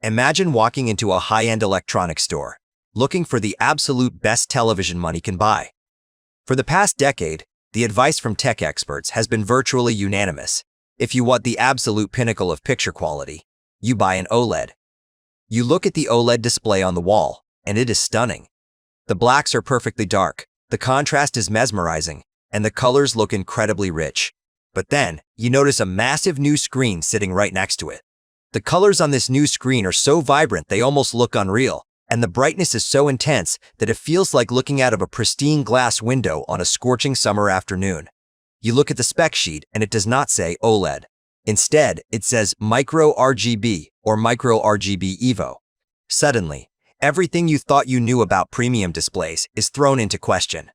Imagine walking into a high-end electronics store, looking for the absolute best television money can buy. For the past decade, the advice from tech experts has been virtually unanimous. If you want the absolute pinnacle of picture quality, you buy an OLED. You look at the OLED display on the wall, and it is stunning. The blacks are perfectly dark, the contrast is mesmerizing, and the colors look incredibly rich. But then, you notice a massive new screen sitting right next to it. The colors on this new screen are so vibrant they almost look unreal, and the brightness is so intense that it feels like looking out of a pristine glass window on a scorching summer afternoon. You look at the spec sheet and it does not say OLED. Instead, it says Micro RGB or Micro RGB Evo. Suddenly, everything you thought you knew about premium displays is thrown into question.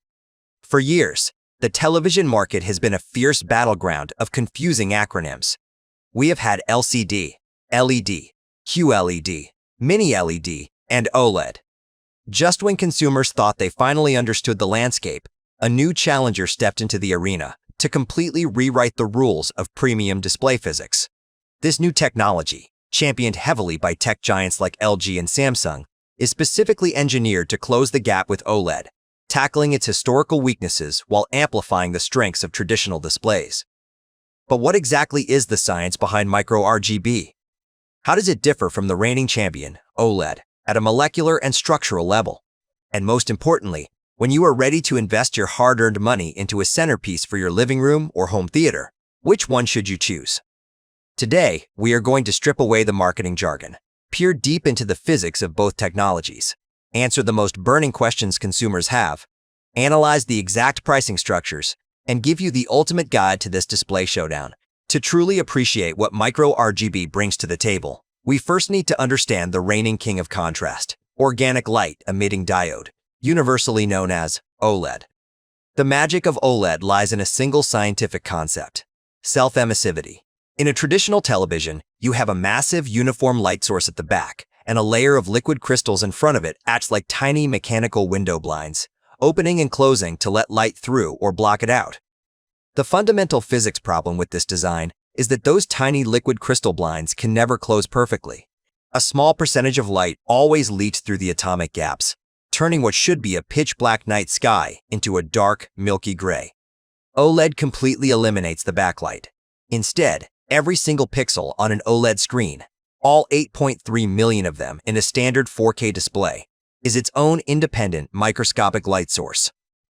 For years, the television market has been a fierce battleground of confusing acronyms. We have had LCD, LED, QLED, Mini LED, and OLED. Just when consumers thought they finally understood the landscape, a new challenger stepped into the arena to completely rewrite the rules of premium display physics. This new technology, championed heavily by tech giants like LG and Samsung, is specifically engineered to close the gap with OLED, tackling its historical weaknesses while amplifying the strengths of traditional displays. But what exactly is the science behind Micro RGB? How does it differ from the reigning champion, OLED, at a molecular and structural level? And most importantly, when you are ready to invest your hard-earned money into a centerpiece for your living room or home theater, which one should you choose? Today, we are going to strip away the marketing jargon, peer deep into the physics of both technologies, answer the most burning questions consumers have, analyze the exact pricing structures, and give you the ultimate guide to this display showdown. To truly appreciate what Micro RGB brings to the table, we first need to understand the reigning king of contrast, organic light-emitting diode, universally known as OLED. The magic of OLED lies in a single scientific concept: self-emissivity. In a traditional television, you have a massive uniform light source at the back, and a layer of liquid crystals in front of it acts like tiny mechanical window blinds, opening and closing to let light through or block it out. The fundamental physics problem with this design is that those tiny liquid crystal blinds can never close perfectly. A small percentage of light always leaks through the atomic gaps, turning what should be a pitch-black night sky into a dark, milky gray. OLED completely eliminates the backlight. Instead, every single pixel on an OLED screen, all 8.3 million of them in a standard 4K display, is its own independent microscopic light source.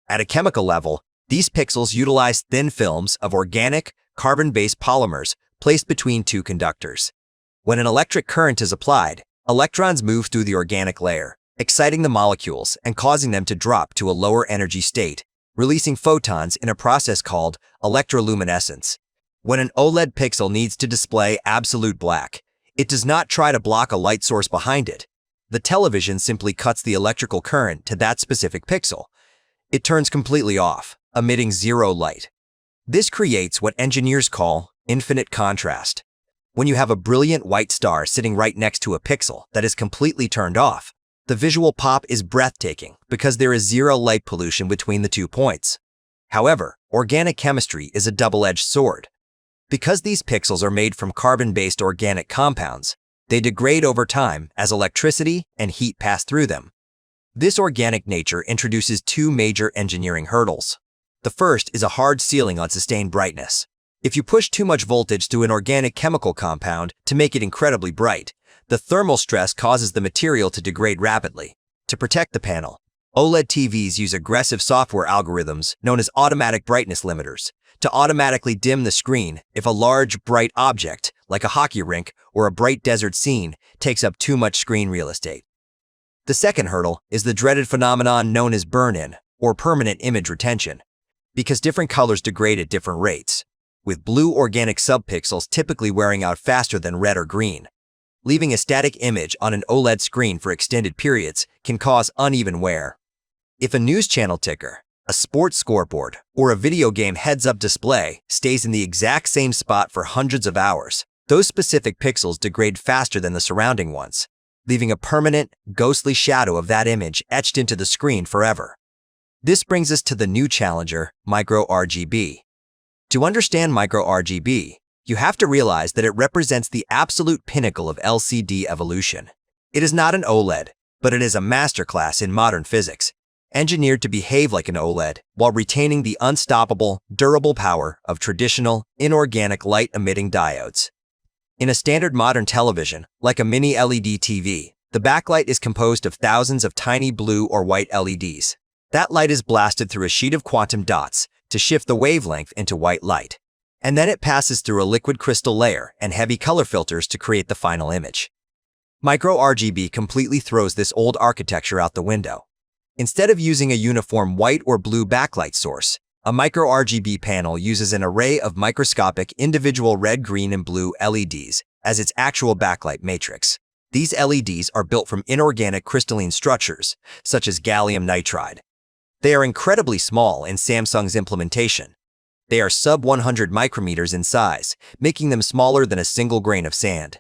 At a chemical level, these pixels utilize thin films of organic, carbon-based polymers placed between two conductors. When an electric current is applied, electrons move through the organic layer, exciting the molecules and causing them to drop to a lower energy state, releasing photons in a process called electroluminescence. When an OLED pixel needs to display absolute black, it does not try to block a light source behind it. The television simply cuts the electrical current to that specific pixel. It turns completely off, emitting zero light. This creates what engineers call infinite contrast. When you have a brilliant white star sitting right next to a pixel that is completely turned off, the visual pop is breathtaking because there is zero light pollution between the 2 points. However, organic chemistry is a double-edged sword. Because these pixels are made from carbon-based organic compounds, they degrade over time as electricity and heat pass through them. This organic nature introduces two major engineering hurdles. The first is a hard ceiling on sustained brightness. If you push too much voltage through an organic chemical compound to make it incredibly bright, the thermal stress causes the material to degrade rapidly. To protect the panel, OLED TVs use aggressive software algorithms known as automatic brightness limiters to automatically dim the screen if a large, bright object, like a hockey rink or a bright desert scene, takes up too much screen real estate. The second hurdle is the dreaded phenomenon known as burn-in, or permanent image retention, because different colors degrade at different rates, with blue organic subpixels typically wearing out faster than red or green. Leaving a static image on an OLED screen for extended periods can cause uneven wear. If a news channel ticker, a sports scoreboard, or a video game heads-up display stays in the exact same spot for hundreds of hours, those specific pixels degrade faster than the surrounding ones, leaving a permanent, ghostly shadow of that image etched into the screen forever. This brings us to the new challenger, Micro RGB. To understand Micro RGB, You have to realize that it represents the absolute pinnacle of LCD evolution. It is not an OLED, but it is a masterclass in modern physics, engineered to behave like an OLED while retaining the unstoppable, durable power of traditional, inorganic light-emitting diodes. In a standard modern television, like a mini LED TV, the backlight is composed of thousands of tiny blue or white LEDs. That light is blasted through a sheet of quantum dots to shift the wavelength into white light. And then it passes through a liquid crystal layer and heavy color filters to create the final image. Micro RGB completely throws this old architecture out the window. Instead of using a uniform white or blue backlight source, a micro RGB panel uses an array of microscopic individual red, green, and blue LEDs as its actual backlight matrix. These LEDs are built from inorganic crystalline structures, such as gallium nitride. They are incredibly small in Samsung's implementation. They are sub-100 micrometers in size, making them smaller than a single grain of sand.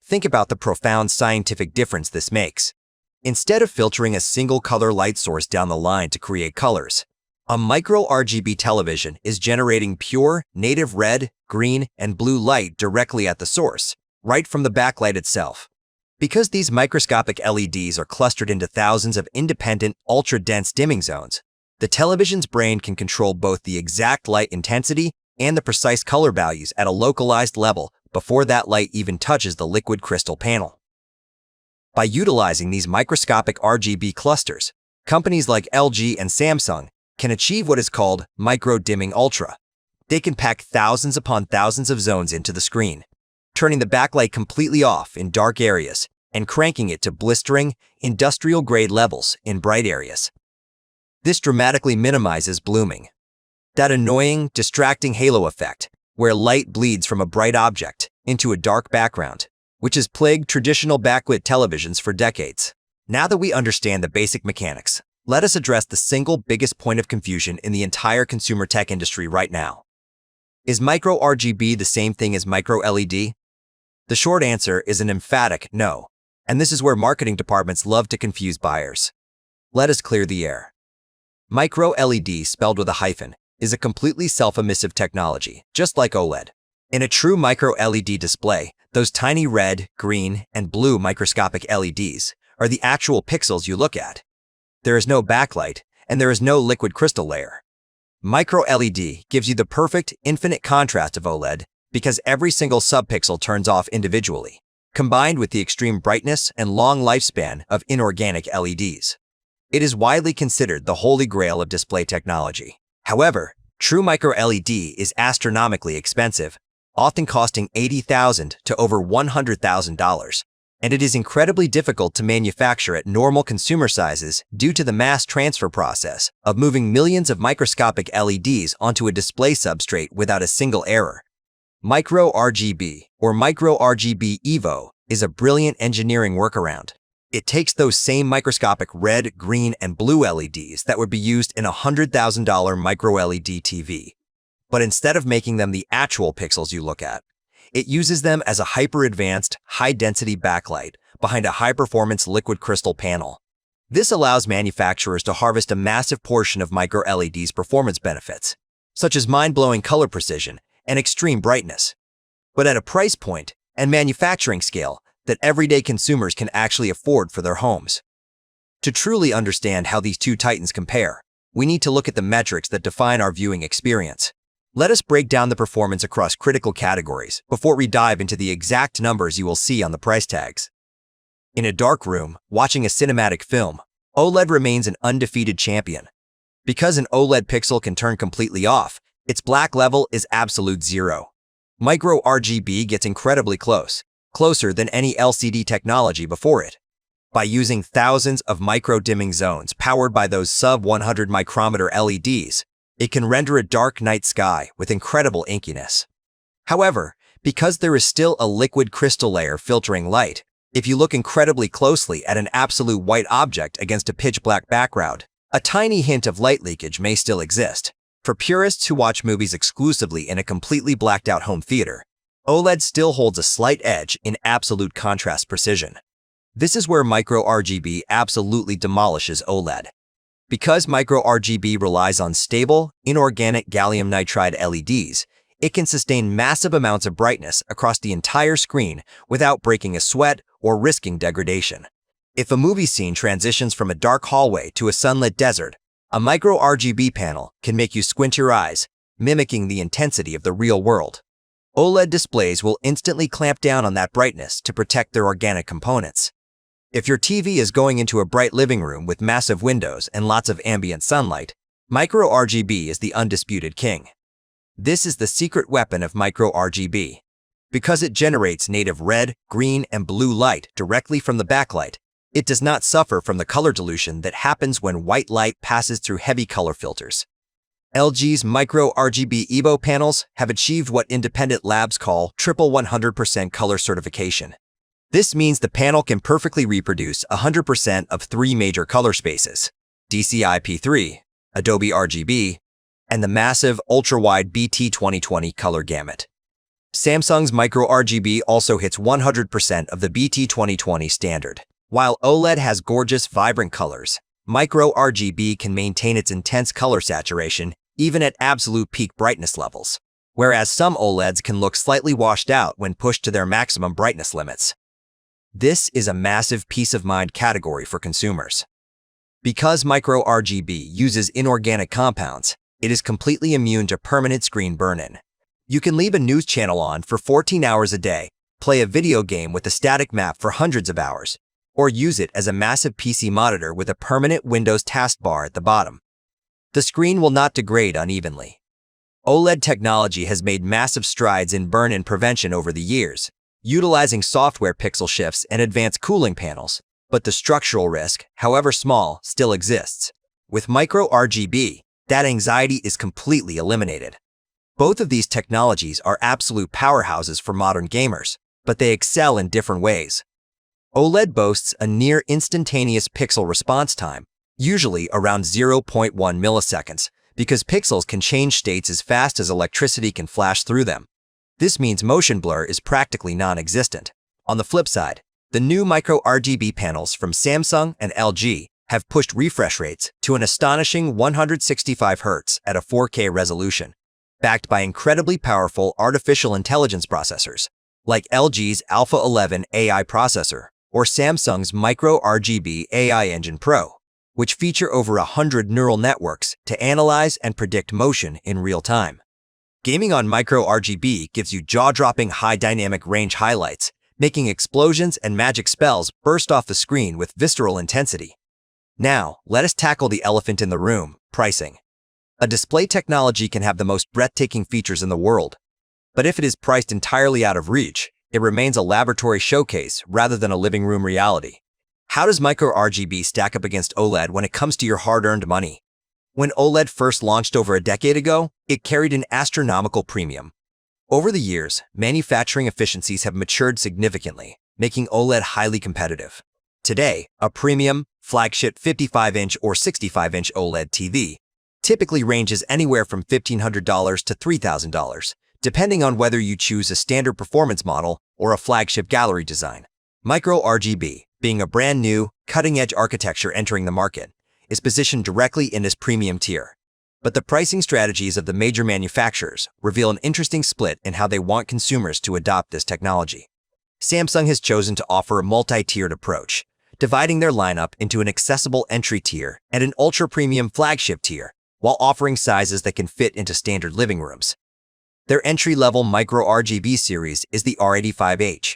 Think about the profound scientific difference this makes. Instead of filtering a single color light source down the line to create colors, a micro RGB television is generating pure, native red, green, and blue light directly at the source, right from the backlight itself. Because these microscopic LEDs are clustered into thousands of independent, ultra-dense dimming zones, the television's brain can control both the exact light intensity and the precise color values at a localized level before that light even touches the liquid crystal panel. By utilizing these microscopic RGB clusters, companies like LG and Samsung can achieve what is called micro-dimming ultra. They can pack thousands upon thousands of zones into the screen, turning the backlight completely off in dark areas and cranking it to blistering, industrial-grade levels in bright areas. This dramatically minimizes blooming, that annoying, distracting halo effect where light bleeds from a bright object into a dark background, which has plagued traditional backlit televisions for decades. Now that we understand the basic mechanics, let us address the single biggest point of confusion in the entire consumer tech industry right now. Is micro RGB the same thing as micro LED? The short answer is an emphatic no, and this is where marketing departments love to confuse buyers. Let us clear the air. Micro LED, spelled with a hyphen, is a completely self-emissive technology, just like OLED. In a true micro LED display, those tiny red, green, and blue microscopic LEDs are the actual pixels you look at. There is no backlight, and there is no liquid crystal layer. Micro LED gives you the perfect, infinite contrast of OLED because every single subpixel turns off individually, combined with the extreme brightness and long lifespan of inorganic LEDs. It is widely considered the holy grail of display technology. However, true micro LED is astronomically expensive, often costing $80,000 to over $100,000, and it is incredibly difficult to manufacture at normal consumer sizes due to the mass transfer process of moving millions of microscopic LEDs onto a display substrate without a single error. Micro RGB, or Micro RGB EVO, is a brilliant engineering workaround. It takes those same microscopic red, green, and blue LEDs that would be used in a $100,000 micro LED TV. But instead of making them the actual pixels you look at, it uses them as a hyper-advanced, high-density backlight behind a high-performance liquid crystal panel. This allows manufacturers to harvest a massive portion of micro LED's performance benefits, such as mind-blowing color precision and extreme brightness, but at a price point and manufacturing scale that everyday consumers can actually afford for their homes. To truly understand how these two titans compare, we need to look at the metrics that define our viewing experience. Let us break down the performance across critical categories before we dive into the exact numbers you will see on the price tags. In a dark room, watching a cinematic film, OLED remains an undefeated champion. Because an OLED pixel can turn completely off, its black level is absolute zero. Micro RGB gets incredibly close, closer than any LCD technology before it. By using thousands of micro-dimming zones powered by those sub-100 micrometer LEDs, it can render a dark night sky with incredible inkiness. However, because there is still a liquid crystal layer filtering light, if you look incredibly closely at an absolute white object against a pitch-black background, a tiny hint of light leakage may still exist. For purists who watch movies exclusively in a completely blacked-out home theater, OLED still holds a slight edge in absolute contrast precision. This is where Micro RGB absolutely demolishes OLED. Because Micro RGB relies on stable, inorganic gallium nitride LEDs, It can sustain massive amounts of brightness across the entire screen without breaking a sweat or risking degradation. If a movie scene transitions from a dark hallway to a sunlit desert, a Micro RGB panel can make you squint your eyes, mimicking the intensity of the real world. OLED displays will instantly clamp down on that brightness to protect their organic components. If your TV is going into a bright living room with massive windows and lots of ambient sunlight, Micro RGB is the undisputed king. This is the secret weapon of Micro RGB. Because it generates native red, green, and blue light directly from the backlight, it does not suffer from the color dilution that happens when white light passes through heavy color filters. LG's Micro RGB EVO panels have achieved what independent labs call triple 100% color certification. This means the panel can perfectly reproduce 100% of three major color spaces: DCI-P3, Adobe RGB, and the massive ultra-wide BT.2020 color gamut. Samsung's Micro RGB also hits 100% of the BT.2020 standard. While OLED has gorgeous, vibrant colors, Micro RGB can maintain its intense color saturation even at absolute peak brightness levels, whereas some OLEDs can look slightly washed out when pushed to their maximum brightness limits. This is a massive peace of mind category for consumers. Because Micro RGB uses inorganic compounds, it is completely immune to permanent screen burn-in. You can leave a news channel on for 14 hours a day, play a video game with a static map for hundreds of hours, or use it as a massive PC monitor with a permanent Windows taskbar at the bottom. The screen will not degrade unevenly. OLED technology has made massive strides in burn-in prevention over the years, utilizing software pixel shifts and advanced cooling panels, but the structural risk, however small, still exists. With Micro RGB, that anxiety is completely eliminated. Both of these technologies are absolute powerhouses for modern gamers, but they excel in different ways. OLED boasts a near instantaneous pixel response time, usually around 0.1 milliseconds, because pixels can change states as fast as electricity can flash through them. This means motion blur is practically non-existent. On the flip side, the new Micro RGB panels from Samsung and LG have pushed refresh rates to an astonishing 165 Hz at a 4K resolution, backed by incredibly powerful artificial intelligence processors, like LG's Alpha 11 AI processor or Samsung's Micro RGB AI Engine Pro, which feature over 100 neural networks to analyze and predict motion in real time. Gaming on Micro RGB gives you jaw-dropping high dynamic range highlights, making explosions and magic spells burst off the screen with visceral intensity. Now, let us tackle the elephant in the room: pricing. A display technology can have the most breathtaking features in the world, but if it is priced entirely out of reach, it remains a laboratory showcase rather than a living room reality. How does Micro RGB stack up against OLED when it comes to your hard-earned money? When OLED first launched over a decade ago, it carried an astronomical premium. Over the years, manufacturing efficiencies have matured significantly, making OLED highly competitive. Today, a premium, flagship 55-inch or 65-inch OLED TV typically ranges anywhere from $1,500 to $3,000, depending on whether you choose a standard performance model or a flagship gallery design. Micro RGB, being a brand new, cutting-edge architecture entering the market, is positioned directly in this premium tier. But the pricing strategies of the major manufacturers reveal an interesting split in how they want consumers to adopt this technology. Samsung has chosen to offer a multi-tiered approach, dividing their lineup into an accessible entry tier and an ultra-premium flagship tier, while offering sizes that can fit into standard living rooms. Their entry-level Micro RGB series is the R85H.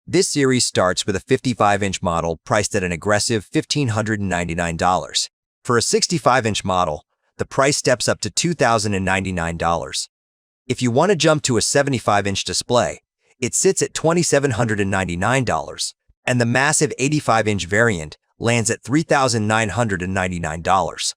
This series starts with a 55-inch model priced at an aggressive $1,599. For a 65-inch model, the price steps up to $2,099. If you want to jump to a 75-inch display, it sits at $2,799, and the massive 85-inch variant lands at $3,999.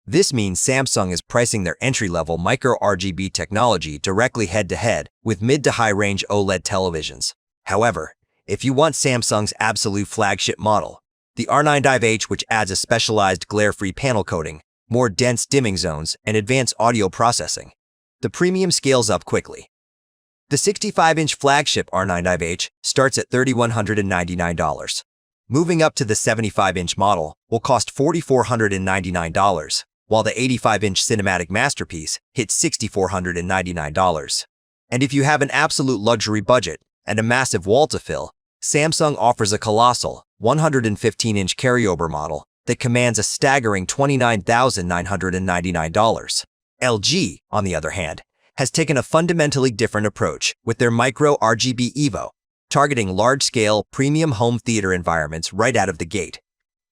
This means Samsung is pricing their entry-level Micro RGB technology directly head-to-head with mid to high-range OLED televisions. However, if you want Samsung's absolute flagship model, the R95H, which adds a specialized glare-free panel coating, more dense dimming zones, and advanced audio processing, the premium scales up quickly. The 65-inch flagship R95H starts at $3,199. Moving up to the 75-inch model will cost $4,499, while the 85-inch cinematic masterpiece hits $6,499. And if you have an absolute luxury budget and a massive wall to fill, Samsung offers a colossal 115-inch carryover model that commands a staggering $29,999. LG, on the other hand, has taken a fundamentally different approach with their Micro RGB Evo, targeting large-scale premium home theater environments right out of the gate.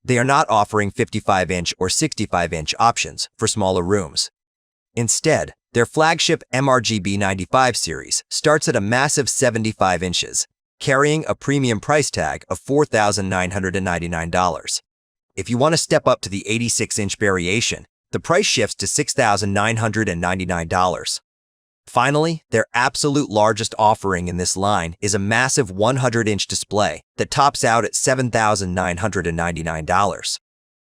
They are not offering 55-inch or 65-inch options for smaller rooms. Instead, their flagship mRGB 95 series starts at a massive 75 inches, carrying a premium price tag of $4,999. If you want to step up to the 86-inch variation, the price shifts to $6,999. Finally, their absolute largest offering in this line is a massive 100-inch display that tops out at $7,999.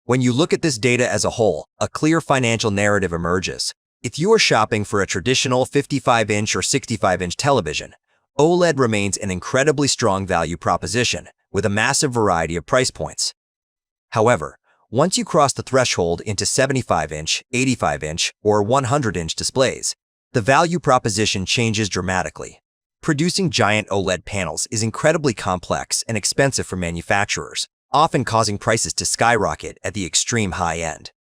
When you look at this data as a whole, a clear financial narrative emerges. If you are shopping for a traditional 55-inch or 65-inch television, OLED remains an incredibly strong value proposition with a massive variety of price points. However, once you cross the threshold into 75-inch, 85-inch, or 100-inch displays, the value proposition changes dramatically. Producing giant OLED panels is incredibly complex and expensive for manufacturers, often causing prices to skyrocket at the extreme high end.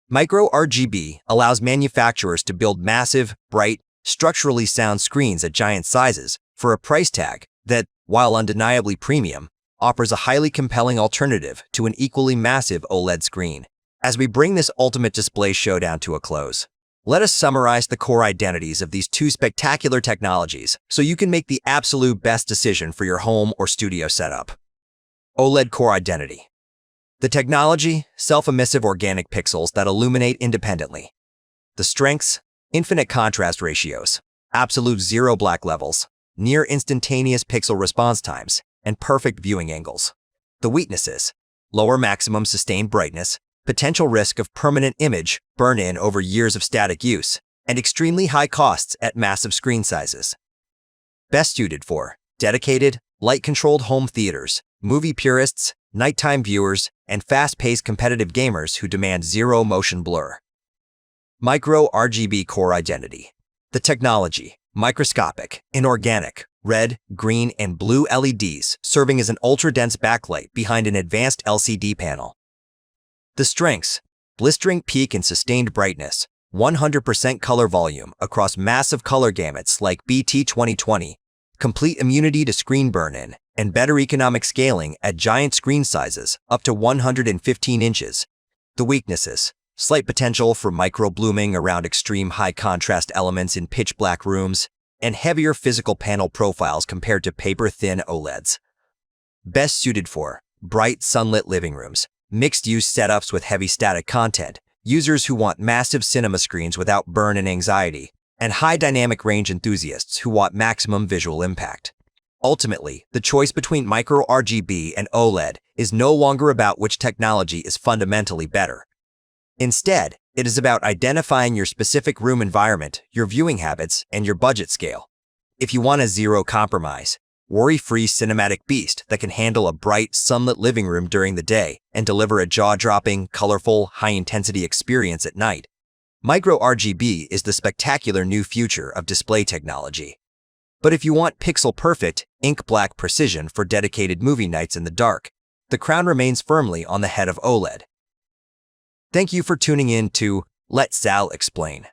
Micro RGB allows manufacturers to build massive, bright, structurally sound screens at giant sizes for a price tag that, while undeniably premium, offers a highly compelling alternative to an equally massive OLED screen. As we bring this ultimate display showdown to a close, let us summarize the core identities of these two spectacular technologies so you can make the absolute best decision for your home or studio setup. OLED core identity. The technology, self-emissive organic pixels that illuminate independently. The strengths, infinite contrast ratios, absolute zero black levels, near instantaneous pixel response times, and perfect viewing angles. The weaknesses, lower maximum sustained brightness, potential risk of permanent image burn-in over years of static use, and extremely high costs at massive screen sizes. Best suited for dedicated, light-controlled home theaters, movie purists, nighttime viewers, and fast-paced competitive gamers who demand zero motion blur. Micro RGB core identity. The technology, microscopic, inorganic, red, green, and blue LEDs serving as an ultra-dense backlight behind an advanced LCD panel. The strengths, blistering peak and sustained brightness, 100% color volume across massive color gamuts like BT.2020, complete immunity to screen burn-in, and better economic scaling at giant screen sizes up to 115 inches. The weaknesses, slight potential for micro-blooming around extreme high-contrast elements in pitch-black rooms, and heavier physical panel profiles compared to paper-thin OLEDs. Best suited for bright, sunlit living rooms, mixed-use setups with heavy static content, users who want massive cinema screens without burn and anxiety, and high dynamic range enthusiasts who want maximum visual impact. Ultimately, the choice between Micro RGB and OLED is no longer about which technology is fundamentally better. Instead, it is about identifying your specific room environment, your viewing habits, and your budget scale. If you want a zero-compromise, worry-free cinematic beast that can handle a bright, sunlit living room during the day and deliver a jaw-dropping, colorful, high-intensity experience at night, Micro RGB is the spectacular new future of display technology. But if you want pixel-perfect, ink-black precision for dedicated movie nights in the dark, the crown remains firmly on the head of OLED. Thank you for tuning in to Let Sal Explain.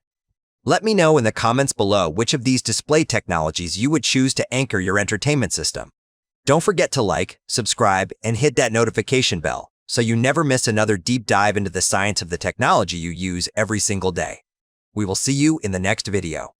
Let me know in the comments below which of these display technologies you would choose to anchor your entertainment system. Don't forget to like, subscribe, and hit that notification bell so you never miss another deep dive into the science of the technology you use every single day. We will see you in the next video.